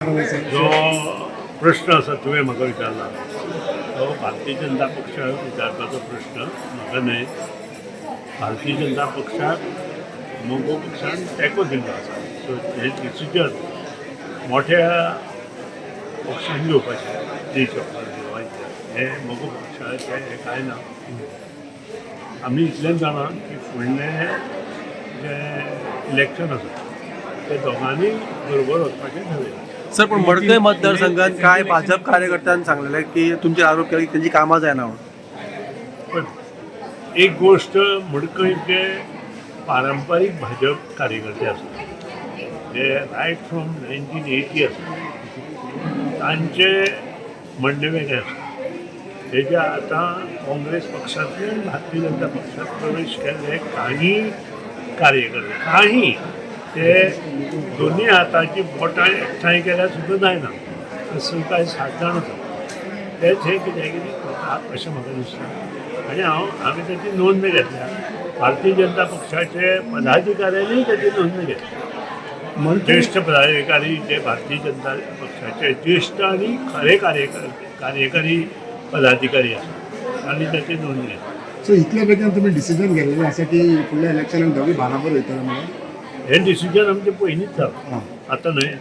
जो प्रश्न आसा तुवें म्हाका विचारला तो भारतीय जनता पक्षाक विचारपाचो प्रश्न म्हाका न्हय. भारतीय जनता पक्षाक मोगो पक्षान तेंको दिल्लो आसा. सो हे डिसिजन मोठ्या पक्षान घेवपाचें देशाक हे मोगो पक्षाचें हें कांय ना. आमी इतलेंच जाणा की फुडलें जें इलेक्शन आसा ते दोगांनी बरोबर वचपाचें ठरयलां. सर, पण मडकय मतदारसंघात काय भाजप कार्यकर्त्यांनी सांगलेले की तुमचे आरोप केले की त्यांची कामां जायना म्हणून. पण एक गोष्ट मडकयचे पारंपारीक भाजप कार्यकर्ते आसात जे रायट फ्रॉम 1980 आसात. तांचे म्हणणे वेगळे आसा. तेजे आतां काँग्रेस पक्षांतल्यान भारतीय जनता पक्षात प्रवेश केल्ले काही कार्यकर्ते काही ते दोन्ही हाताची बोटां एकठांय केल्यार सुद्दां जायना. असं कांय 7 जाण आसात. तेच हे कितें करतात अशें म्हाका दिसता. आनी हांवें ताची नोंद घेतल्या. भारतीय जनता पक्षाचे पदाधिकाऱ्यांनी ताची नोंद घेतली. ज्येष्ठ पदाधिकारी जे भारतीय जनता पक्षाचे ज्येष्ठ आनी खरे कार्यकारी पदाधिकारी आसात तांणी ताची नोंद घेतली. सो इतल्या बेगीन तुमी डिसिजन घेतलेलें आसा की फुडल्या इलेक्शनाक दोगूय बाराबर वयतले म्हणून. हे डिसिजन आमचें पयलींच जालां. आतां न्हय.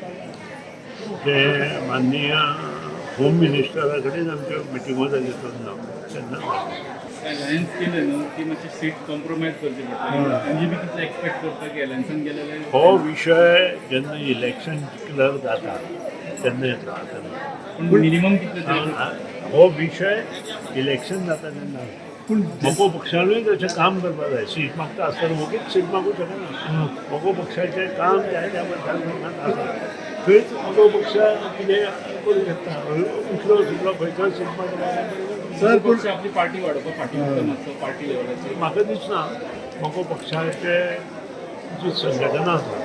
जे माननीय होम मिनिस्टरा कडेन आमच्यो मिटिंगो जाल्यो तेन्ना अलायन्स केले न्हू की मातशी सीट कॉम्प्रोमायज करची पडटा. एनजीपी कितले एक्सपेक्ट करता की अलायन्सान गेलेले हो विशय जेन्ना इलेक्शन डिक्लेअर जाता तेन्ना येता. पूण मिनिमम कितले तरी हो विशय इलेक्शन जाता तेन्ना. पूण मोगो पक्षानूय तशें काम करपाक जाय. सीट मागता आसतना मोगीच सीट मागूंक शकना. मोगो पक्षाचें काम जाय त्या मतदारसंघात आसा. थंयच मोगो पक्ष कितें करूं शकता. उठलो सुटलो खंयचो सीट मागता सर पक्ष आपली पार्टी वाडोवपाक फाटीं उरता मातसो पार्टी लेवलाचेर. म्हाका दिसना. मोगो पक्षाचे जी संघटना आसा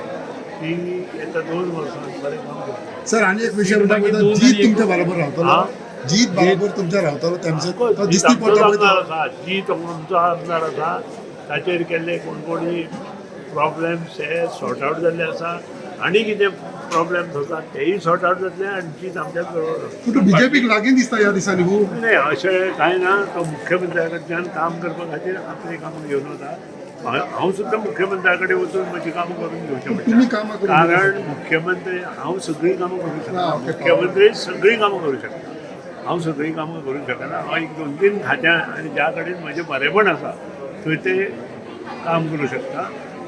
ती येता 2 वर्सांत बरें काम करता. सर आनी एक विशय म्हणटा जीत तुमच्या बरोबर रावतलो. जीत बरोबर तुमच्या रावतलो तेमचो तो दिसती पडटा. जीत आमचो आमदार आसा ताचेर केल्ले कोणकोणी प्रॉब्लेम्स हे सॉर्ट आवट जाल्ले आसा. आनी कितें प्रॉब्लेम्स आसात तेय सॉर्ट आवट जातले आनी जीत आमच्याच बरोबर. पूण बीजेपीक लागीं दिसता ह्या दिसांनी खूब. नाही अशें कांय ना. तो मुख्यमंत्र्या कडच्यान काम करपा खातीर आपली कामां घेवन वता. हांव सुद्दां मुख्यमंत्र्या कडेन वचून म्हजी कामां करून घेवचें तुम्ही पडटा. कामां करून कारण मुख्यमंत्री हांव सगळीं कामां करूं शकना. मुख्यमंत्री सगळीं कामां करूं शकता. हांव सगळीं कामां करूंक शकना. हांव एक 2-3 खात्यां आनी ज्या कडेन म्हजें बरेपण आसा थंय ते काम करूं शकता.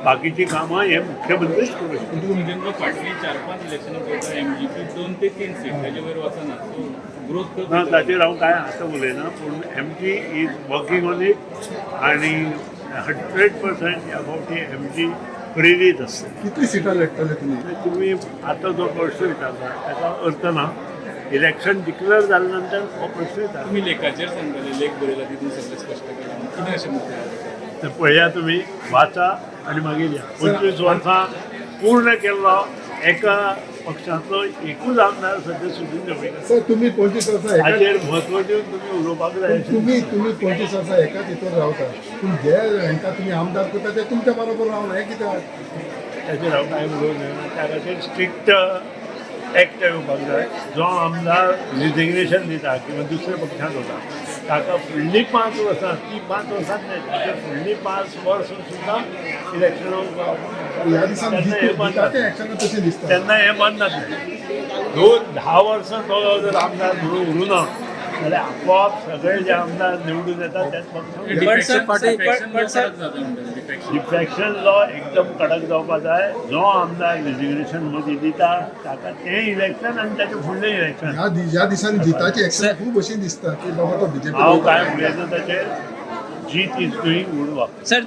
बाकीची कामां हे मुख्यमंत्रीच करूं शकता. तुमच्या फाटली 4-5 इलेक्शनां पळयता एमजीपी 2 ते 3 सीट तेजे वयर वचना. सो ग्रोथ ना ताचेर हांव कांय आतां उलयना. पूण MG is working on it आनी 100% ह्या फावटी एमजी प्रेरीत आसता. कितली सिटां लढटले तुमी. तुम्ही आता जो प्रश्न विचारता त्याचा अर्थ ना. इलेक्शन डिक्लेअर झाल्यानंतर हो प्रश्न विचारता. तुम्ही लेखाचेर सांगताले लेख बरयला तितून सगळे स्पश्ट केला कितें अशें मुद्दे तर पळया तुम्ही वाचा आणि मागीर या. 25 वर्सां पूर्ण केल्लो एका पक्षाचो एकूच आमदार सध्या सोडून देवयता. सर तुमी 25 वर्सां हाचेर म्हत्व दिवन तुम्ही उलोवपाक जाय. तुम्ही 25 वर्सां एकाच हितून रावता. पूण जे हांकां तुमी आमदार करता ते तुमच्या बरोबर रावना. हें कित्याक. त्याचेर हांव कांय उलोवंक जायना. त्या खातीर स्ट्रिक्ट एक्ट येवपाक जाय. जो आमदार रिजिग्नेशन दिता किंवा दुसऱ्या पक्षांत वता ताका फुडलीं 5 वर्सां ती 5 वर्सांच न्हय ताच्या फुडलीं 5 वर्सां सुद्दां इलेक्शनाक ह्या दिसान जिताचे एक्शनां तशें दिसता. तेन्ना हें बंद जातलें. 10 वर्सां तो जर आमदार म्हणून उरूना जाल्यार आपोआप सगळे जे आमदार निवडून येतात त्याच पक्षान डिफेक्शन लॉ एकदम कडक जावपाक जाय. जो आमदार रेजिग्नेशन मदीं दिता ताका तें इलेक्शन आनी ताचें फुडलें इलेक्शन. ह्या दिसांनी जिताची एक्शन खूब अशी दिसता की बाबा तो बीजेपी. हांव कांय उलयना ताचेर. जीत इज डुईंग गूड वर्क.